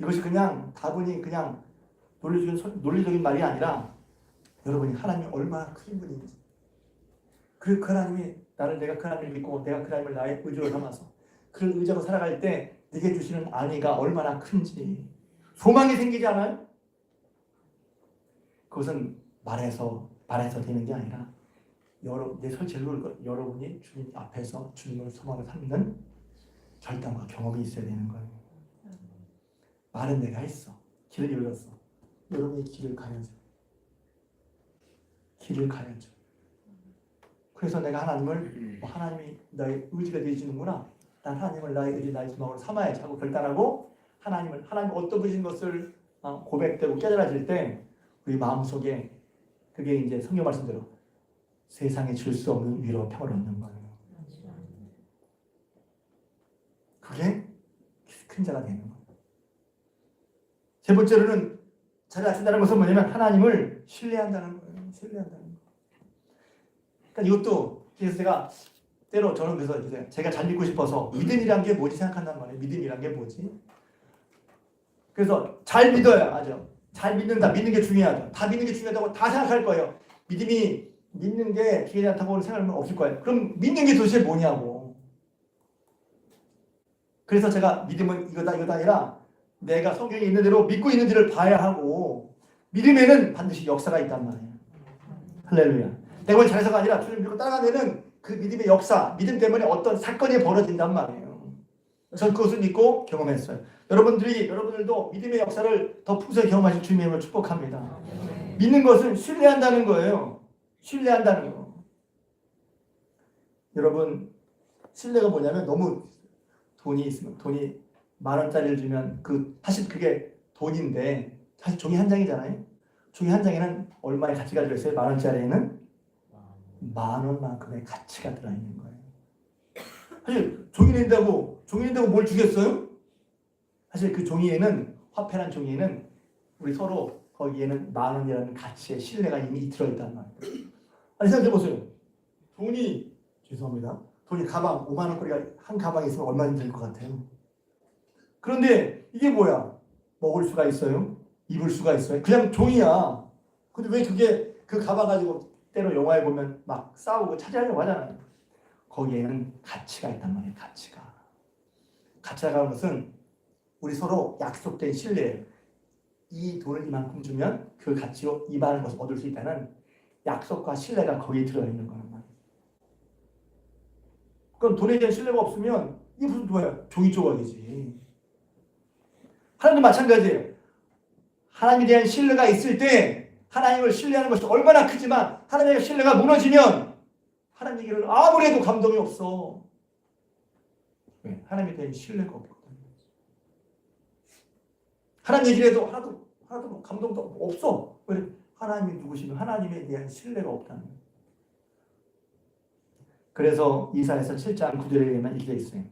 Speaker 1: 이것이 그냥 다분히 그냥 논리적인 말이 아니라 여러분이 하나님이 얼마나 큰 분인지, 그 하나님이 내가 그 하나님을 믿고 내가 그 하나님을 나의 의지로 삼아서 그를 의지하고 살아갈 때 네게 주시는 안위가 얼마나 큰지 소망이 생기지 않아요? 그것은 말해서 되는 게 아니라 내 설제로 여러분이 주님 앞에서 주님을 소망을 삼는 결단과 경험이 있어야 되는 거예요. 말은 내가 했어. 길을 열렸어. 여러분이 길을 가야죠. 그래서 내가 하나님이 나의 의지가 되시는구나. 난 하나님을 나의 의지, 나의 소망으로 삼아야지 하고 결단하고, 하나님 어떤 분이신 것을 고백되고 깨달아질 때 우리 마음속에 그게 이제 성경 말씀대로 세상에 줄 수 없는 위로와 평을 얻는 거예요. 그게 큰 자가 되는 거예요. 세 번째로는 자리 낮춘다는 것은 뭐냐면 하나님을 신뢰한다는 거예요. 그러니까 이것도 그래서 제가 때로 저는 그래서 제가 잘 믿고 싶어서 믿음이란 게 뭐지 생각한단 말이에요. 믿음이란 게 뭐지? 그래서 잘 믿어야 하죠. 잘 믿는다. 믿는 게 중요하죠. 다 믿는 게 중요하다고 다 생각할 거예요. 믿음이 믿는 게 중요하지 않다고 생각하면 없을 거예요. 그럼 믿는 게 도대체 뭐냐고. 그래서 제가 믿음은 이거다 아니라 내가 성경에 있는 대로 믿고 있는지를 봐야 하고, 믿음에는 반드시 역사가 있단 말이에요. 할렐루야. 내가 뭘 잘해서가 아니라 주님 믿고 따라가면은 그 믿음의 역사, 믿음 때문에 어떤 사건이 벌어진단 말이에요. 전 그것을 믿고 경험했어요. 여러분들도 믿음의 역사를 더 풍성히 경험하실 주님의 이름으로 축복합니다. 믿는 것은 신뢰한다는 거예요. 신뢰한다는 거. 여러분, 신뢰가 뭐냐면 너무 돈이 있으면, 돈이 10,000원짜리를 주면 사실 그게 돈인데 사실 종이 한 장이잖아요. 종이 한 장에는 얼마의 가치가 들어있어요? 10,000원짜리에는 10,000원만큼의 가치가 들어있는 거예요. 사실 종이 낸다고 뭘 주겠어요? 사실 그 종이에는, 화폐란 종이에는 우리 서로 거기에는 10,000원이라는 가치의 신뢰가 이미 들어있단 말이에요. 아니 생각해보세요. 돈이 가방 50,000원거리가 한 가방에 있으면 얼마나 될 것 같아요? 그런데 이게 뭐야? 먹을 수가 있어요? 입을 수가 있어요? 그냥 종이야. 근데 왜 그 가방 가지고 때로 영화에 보면 막 싸우고 차지하려고 하잖아요. 거기에는 가치가 있단 말이에요. 가치라는 것은 우리 서로 약속된 신뢰예요. 이 돈을 이만큼 주면 그 가치로 이만한 것을 얻을 수 있다는 약속과 신뢰가 거기에 들어있는 거란 말이에요. 그럼 돈에 대한 신뢰가 없으면 이게 무슨 뭐야? 종이 조각이지. 하나님도 마찬가지예요. 하나님에 대한 신뢰가 있을 때 하나님을 신뢰하는 것이 얼마나 크지만 하나님의 신뢰가 무너지면 하나님 얘기를 아무리 해도 감동이 없어. 왜? 하나님에 대한 신뢰가 없거든요. 하나님 얘기를 해도 하나도 뭐 감동도 없어. 왜? 하나님이 누구시면 하나님에 대한 신뢰가 없다는 거예요. 그래서 이사야서 7장 9절에만 이렇게 되어 있어요.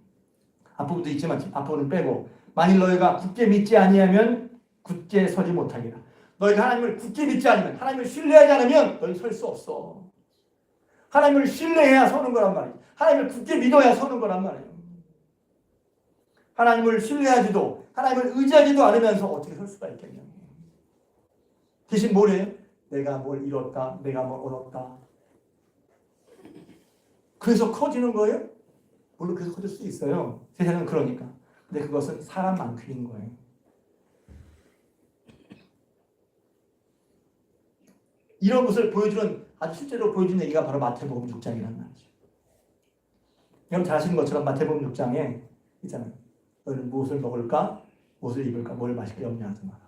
Speaker 1: 앞부분도 있지만 앞부분은 빼고 만일 너희가 굳게 믿지 아니하면 굳게 서지 못하리라. 너희가 하나님을 굳게 믿지 않으면, 하나님을 신뢰하지 않으면 너희 설 수 없어. 하나님을 신뢰해야 서는 거란 말이에요. 하나님을 굳게 믿어야 서는 거란 말이에요. 하나님을 신뢰하지도 하나님을 의지하지도 않으면서 어떻게 설 수가 있겠냐. 대신 뭐래요? 내가 뭘 이뤘다, 내가 뭘 얻었다. 그래서 커지는 거예요? 물론 그래서 커질 수 있어요. 세상은 그러니까. 근데 그것은 사람만큼인 거예요. 이런 것을 보여주는, 아주 실제로 보여주는 얘기가 바로 마태복음 6장이라는 말이죠. 여러분 잘 아시는 것처럼 마태복음 6장에 있잖아요. 너희는 무엇을 먹을까? 무엇을 입을까? 뭘 마실까? 염려하지 마라.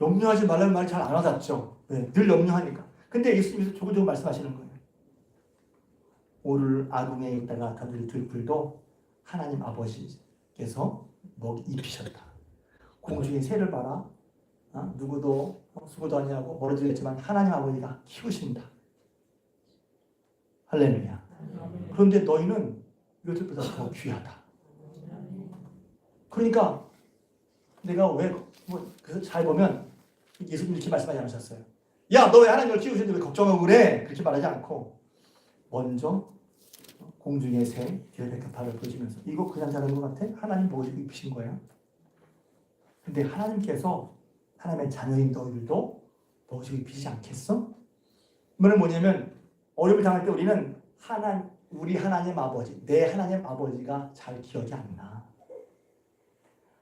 Speaker 1: 염려하지 말라는 말이 잘 안 와닿죠. 왜? 늘 염려하니까. 근데 예수님께서 조금조금 말씀하시는 거예요. 오를 아궁이에 있다가 다들 들풀도 하나님 아버지께서 입히셨다. 공중의 새를 봐라. 누구도 수고도 아니하고 멀어지겠지만 하나님 아버지가 키우신다. 할렐루야. 그런데 너희는 이것들보다 더 귀하다. 그러니까 내가 그래서 잘 보면 예수님 이렇게 말씀하지 않으셨어요. 야, 너 왜 하나님을 키우시는데 왜 걱정하고 그래? 그렇게 말하지 않고 먼저 공중의 새, 별의 백합화를 보시면서 이거 그냥 자는 것 같아? 하나님 보고 입히신 거야. 근데 하나님께서 하나님의 자녀인 너희들도 먹으시고 입히지 않겠어? 말은 뭐냐면 어려움을 당할 때 우리는 우리 하나님 아버지, 내 하나님 아버지가 잘 기억이 안 나.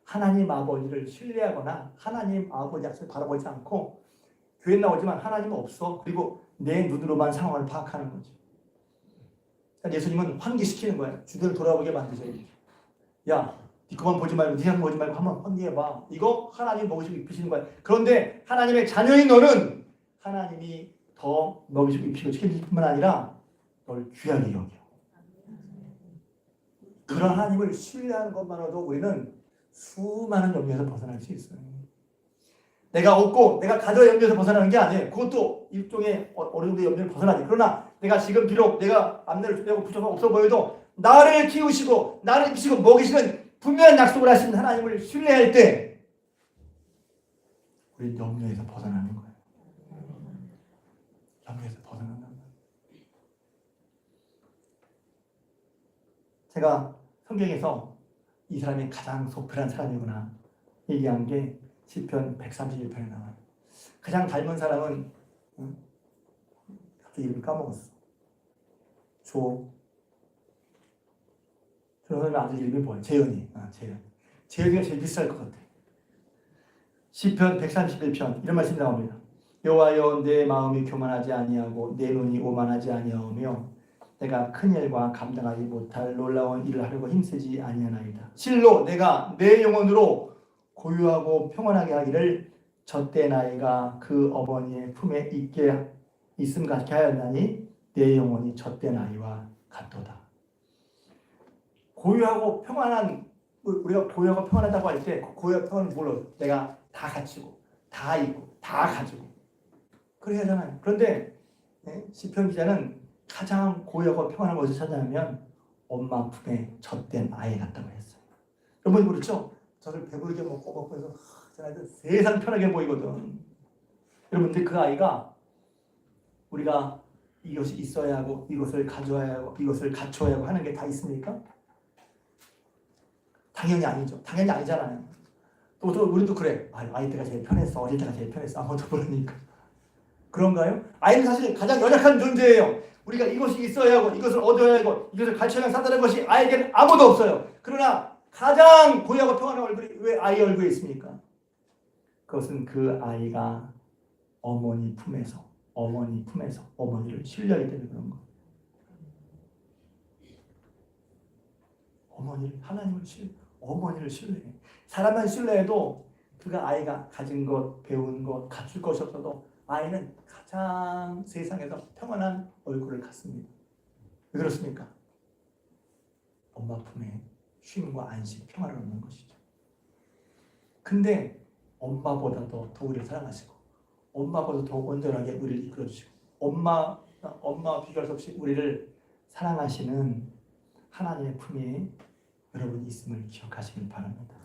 Speaker 1: 하나님 아버지를 신뢰하거나 하나님 아버지 앞을 바라보지 않고 교회 나오지만 하나님은 없어. 그리고 내 눈으로만 상황을 파악하는 거지. 그러니까 예수님은 환기시키는 거예요. 주변을 돌아보게 만드셔. 야, 네 것만 보지 말고 네 상 보지 말고 한번 환기해봐. 이거 하나님 먹이시고 입히시는 거야. 그런데 하나님의 자녀인 너는 하나님이 더 먹이시고 입히고 책임질 뿐만 아니라 널 귀하게 여겨. 그런 하나님을 신뢰하는 것만으로도 우리는 수많은 염려에서 벗어날 수 있어요. 내가 얻고 내가 가져야 염려에서 벗어나는 게 아니에요. 그것도 일종의 어느 정도의 염려를 벗어나지. 그러나 내가 지금 비록 내가 앞날을 준비하고 부족하고 없어 보여도 나를 키우시고 나를 입히시고 먹이시는 분명한 약속을 하신 하나님을 신뢰할 때 우리는 염려에서 벗어나는 거예요. 염려에서 벗어난다는 거예요. 제가 성경에서 이 사람이 가장 소필한 사람이구나 얘기한 게 시편 131편에 나와요. 가장 닮은 사람은 갑자기 이름을 까먹었어. 저는 아들 이름이 뭐야? 재현이. 재현이가 제일 비쌀 것 같아. 시편 131편 이런 말씀이 나옵니다. 여호와여 내 마음이 교만하지 아니하고 내 눈이 오만하지 아니하오며 내가 큰 일과 감당하지 못할 놀라운 일을 하려고 힘쓰지 아니하나이다. 실로 내가 내 영혼으로 고요하고 평안하게 하기를 젖된 아이가 그 어머니의 품에 있게 있음 같게 하였나니 내 영혼이 젖된 아이와 같도다. 고요하고 평안한, 우리가 고요하고 평안하다고 할 때 고요하고 평안은 뭘로? 내가 다 갖추고 다 있고 다 가지고 그래야 하잖아요. 그런데 시편 기자는 가장 고요하고 평안한 것을 찾아내면 엄마 품에 젖된 아이 같다고 했어요. 여러분 그렇죠? 저를 배부르게 먹고 해서 세상 편하게 보이거든. 여러분들 그 아이가 우리가 이것이 있어야 하고 이것을 가져야 하고 이것을 갖춰야 하고 하는 게 다 있습니까? 당연히 아니죠. 당연히 아니잖아요. 또 우리도 그래. 아이 때가 제일 편했어. 어릴 때가 제일 편했어. 아무것도 모르니까. 그런가요? 아이는 사실 가장 연약한 존재예요. 우리가 이것이 있어야 하고 이것을 얻어야 하고 이것을 갖춰야 산다는 것이 아이에게는 아무도 없어요. 그러나 가장 고요하고 평안한 얼굴이 왜 아이 얼굴에 있습니까? 그것은 그 아이가 어머니 품에서 어머니를 신뢰하기 때문에 그런 거예요. 어머니를 신뢰해. 사람만 신뢰해도 그가 아이가 가진 것, 배운 것, 갖출 것이 없어도 아이는 가장 세상에서 평안한 얼굴을 갖습니다. 왜 그렇습니까? 엄마 품에 쉼과 안식, 평화를 얻는 것이죠. 근데 엄마보다도 더 우리를 사랑하시고 엄마보다 더 온전하게 우리를 이끌어주시고 엄마 비교할 수 없이 우리를 사랑하시는 하나님의 품에 여러분이 있음을 기억하시길 바랍니다.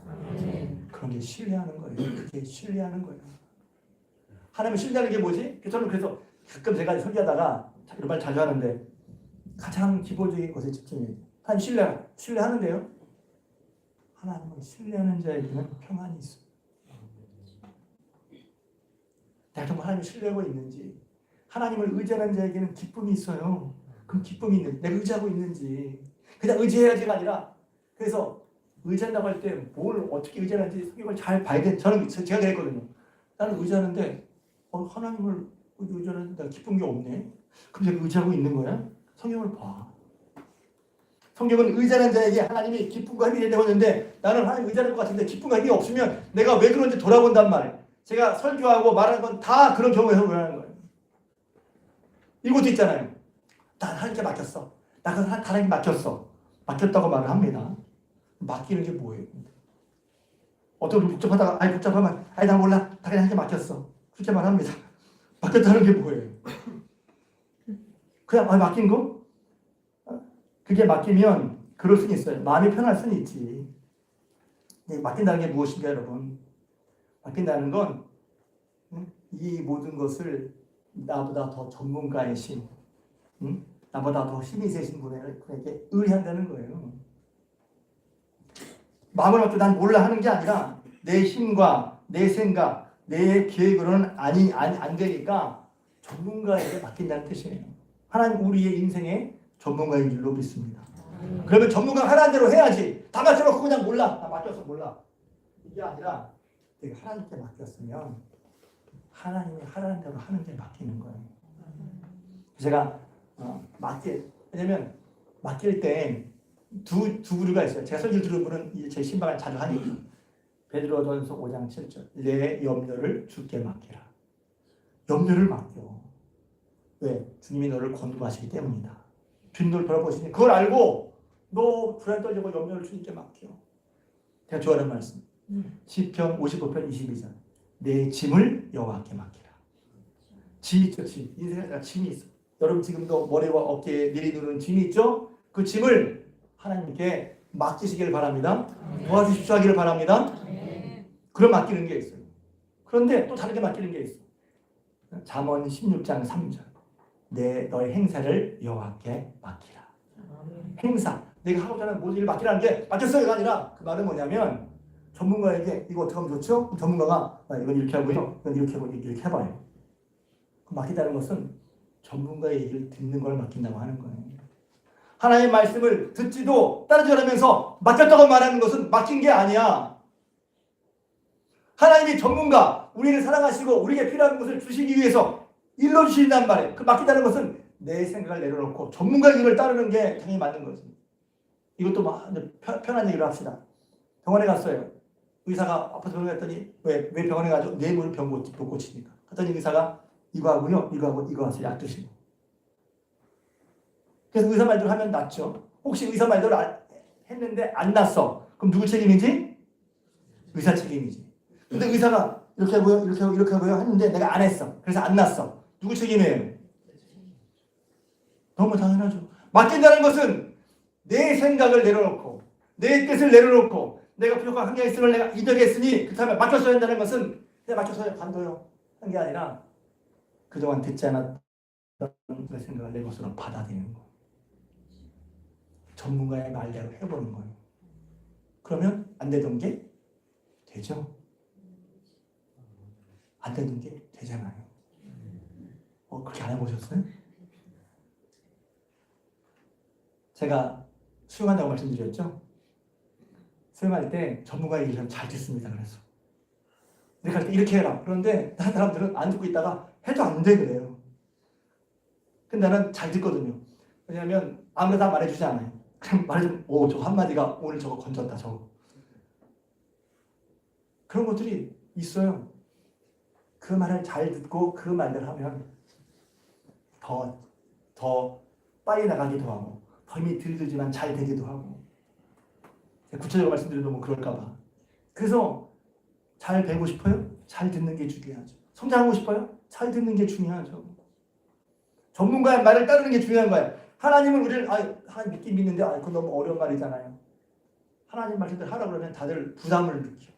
Speaker 1: 그런 게 신뢰하는 거예요. 그게 신뢰하는 거예요. 하나님을 신뢰하는 게 뭐지? 저는 그래서 가끔 제가 설교하다가 이런 말 자주 하는데 가장 기본적인 것에 집중해요. 하나님 신뢰하는데요. 하나님을 신뢰하는 자에게는 평안이 있어요. 내가 정말 하나님을 신뢰하고 있는지, 하나님을 의지하는 자에게는 기쁨이 있어요. 그럼 기쁨이 있는지, 내가 의지하고 있는지, 그냥 의지해야지가 아니라, 그래서 의지한다고 할 때 뭘 어떻게 의지하는지 성경을 잘 봐야 돼. 제가 그랬거든요. 나는 의지하는데 하나님을 의지하는데 기쁜 게 없네. 그럼 내가 의지하고 있는 거야? 성경을 봐. 성경은 의지하는 자에게 하나님이 기쁨과 힘이 된다고 했는데 나는 하나님 의지하는 것 같은데 기쁨과 힘이 없으면 내가 왜 그런지 돌아본단 말이에요. 제가 설교하고 말하는 건 다 그런 경우에서 그러는 거예요. 이것도 있잖아요. 난 하나님께 맡겼어. 나 그건 하나님께 맡겼어. 맡겼다고 말을 합니다. 맡기는 게 뭐예요? 어떤 분 복잡하다가 복잡하면 나 몰라. 다 그냥 하나님께 맡겼어. 그렇게 말합니다. 맡겼다는 게 뭐예요? 그냥 맡긴 거? 그게 맡기면 그럴 수는 있어요. 마음이 편할 수는 있지. 맡긴다는 게 무엇인가 여러분? 맡긴다는 건 이 모든 것을 나보다 더 전문가이신 나보다 더 힘이 세신 분에게 의뢰한다는 거예요. 마음을 맡고 난 몰라 하는 게 아니라 내 힘과 내 생각, 내 계획으로는 안 되니까 전문가에게 맡긴다는 뜻이에요. 하나님 우리의 인생의 전문가인 줄로 믿습니다. 그러면 전문가가 하라는 대로 해야지. 다 맡겨놓고 그냥 몰라. 나 맡겨서 몰라. 이게 아니라 내가 하나님께 맡겼으면 하나님이 하라는 대로 하는 데 맡기는 거예요. 제가 왜냐면 맡길 때 두 부류가 있어요. 제가 설교 들은 분은 제 신방을 자주 하니까. 베드로전서 5장 7절 내 염려를 주께 맡기라. 염려를 맡겨. 왜? 주님이 너를 권고하시기 때문이다. 주님 너를 돌아보시니 그걸 알고 너 불안 떨리고 염려를 주님께 맡겨. 제가 좋아하는 말씀. 시편 55편 22절 내 짐을 여호와께 맡기라. 짐 있죠. 짐. 인생에 짐이 있어. 여러분 지금도 머리와 어깨에 내리누르는 짐이 있죠. 그 짐을 하나님께 맡기시길 바랍니다. 도와주십시오 하기를 바랍니다. 그럼 맡기는 게 있어요. 그런데 또 다르게 맡기는 게 있어요. 잠언 16장 3절 너의 행사를 여호와께 맡기라. 행사. 내가 하고자 하는 모든 일을 맡기라는 게 맡겼어요가 아니라 그 말은 뭐냐면 전문가에게 이거 어떻게 하면 좋죠? 전문가가 이건 이렇게 하고요. 이건 이렇게 하고 이렇게 해봐요. 맡기다는 것은 전문가의 얘기를 듣는 걸 맡긴다고 하는 거예요. 하나님의 말씀을 듣지도 따르지라면서 맡겼다고 말하는 것은 맡긴 게 아니야. 하나님이 전문가, 우리를 사랑하시고 우리에게 필요한 것을 주시기 위해서 일러주신단 말이에요. 그 맡기다는 것은 내 생각을 내려놓고 전문가의 길을 따르는 게 당연히 맞는 거지. 이것도 편한 얘기로 합시다. 병원에 갔어요. 의사가 아파서 병원에 갔더니 왜 병원에 가죠? 뇌물 병 못 고치니까. 갔더니 의사가 이거 하고요. 이거 하고 이거 하세요. 약 드시고. 그래서 의사 말대로 하면 낫죠. 혹시 의사 말대로 했는데 안 낫어. 그럼 누구 책임이지? 의사 책임이지. 근데 의사가 이렇게 하고요. 이렇게 하고 이렇게 하고요. 했는데 내가 안 했어. 그래서 안 낫어. 누구 책임이에요? 너무 당연하죠. 맡긴다는 것은 내 생각을 내려놓고 내 뜻을 내려놓고 내가 부족한 한계가 있음을 내가 인정했으니 그렇다면 맡겼어야 한다는 것은 그냥 맡겼어야 관둬요 한 게 아니라 그동안 듣지 않았던 내 생각을 내 것으로 받아들이는 거예요. 전문가의 말대로 해보는 거예요. 그러면 안 되던 게 되죠. 안 되던 게 되잖아요. 그렇게 안 해보셨어요? 제가 수영한다고 말씀드렸죠? 수영할 때 전문가 얘기를 잘 듣습니다. 그래서 이렇게 할 때 이렇게 해라. 그런데 다른 사람들은 안 듣고 있다가 해도 안 돼 그래요. 근데 나는 잘 듣거든요. 왜냐하면 아무나 다 말해주지 않아요. 그냥 말해주면 저거 한마디가 오늘 저거 건졌다 저거. 그런 것들이 있어요. 그 말을 잘 듣고 그 말대로 하면 더 빨리 나가기도 하고 더 힘이 들지만 잘 되기도 하고 구체적으로 말씀드리면 너무 그럴까봐. 그래서 잘 배우고 싶어요? 잘 듣는 게 중요하죠. 성장하고 싶어요? 잘 듣는 게 중요하죠. 전문가의 말을 따르는 게 중요한 거예요. 하나님은 우리를 하나님 믿긴 믿는데 그건 너무 어려운 말이잖아요. 하나님 말씀대로 하라고 그러면 다들 부담을 느껴.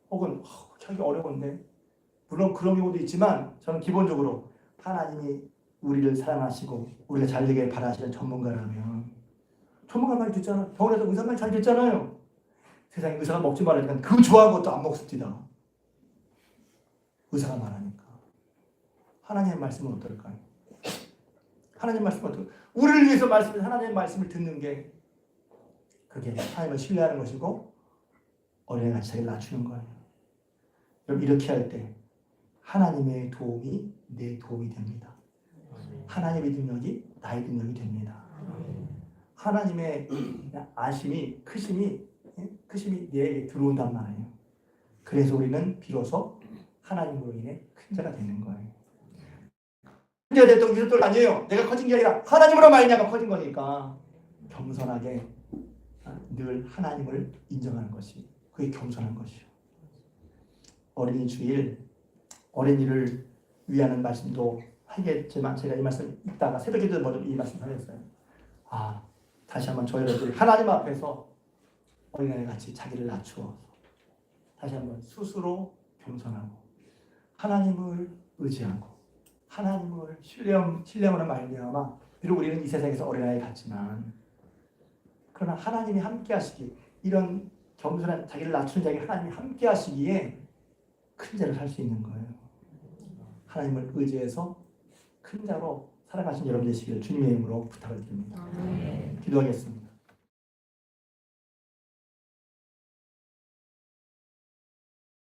Speaker 1: 혹은 하기 어려운데. 물론 그런 경우도 있지만 저는 기본적으로 하나님이 우리를 사랑하시고 우리가 잘 되길 바라시는 전문가라면 전문가 말 듣잖아. 병원에서 의사 말 잘 듣잖아요. 세상에 의사가 먹지 말라니까 그 좋아하는 것도 안 먹습니다. 의사가 말하니까. 하나님의 말씀은 어떨까요? 하나님의 말씀은 어떨까요? 우리를 위해서 하나님의 말씀을 듣는 게 그게 하나님을 신뢰하는 것이고 어린애같이 자기를 낮추는 거예요. 여러분 이렇게 할 때 하나님의 도움이 내 도움이 됩니다. 하나님의 능력이 나의 능력이 됩니다. 하나님의 아심이 크심이 내게 들어온단 말이에요. 그래서 우리는 비로소 하나님으로 인해 큰 자가 되는 거예요. 큰 자가 됐던 게 아니에요. 내가 커진 게 아니라 하나님으로 말미암아 커진 거니까 겸손하게 늘 하나님을 인정하는 것이 그게 겸손한 것이요. 어린이 주일 어린이를 위하는 말씀도 하겠지만 제가 이 말씀 읽다가 새벽에도 먼저 이 말씀 하겠어요. 다시 한번 저희 여러분들이 하나님 앞에서 어린아이 같이 자기를 낮추어서 다시 한번 스스로 겸손하고 하나님을 의지하고 하나님을 신뢰하는 말미암아 비록 우리는 이 세상에서 어린아이 같지만 그러나 하나님이 함께 하시기 이런 겸손한 자기를 낮추는 자에게 하나님이 함께 하시기에 큰 자를 살 수 있는 거예요. 하나님을 의지해서 큰 자로 살아가신 여러분 되시기를 주님의 이름으로 부탁을 드립니다. 기도하겠습니다.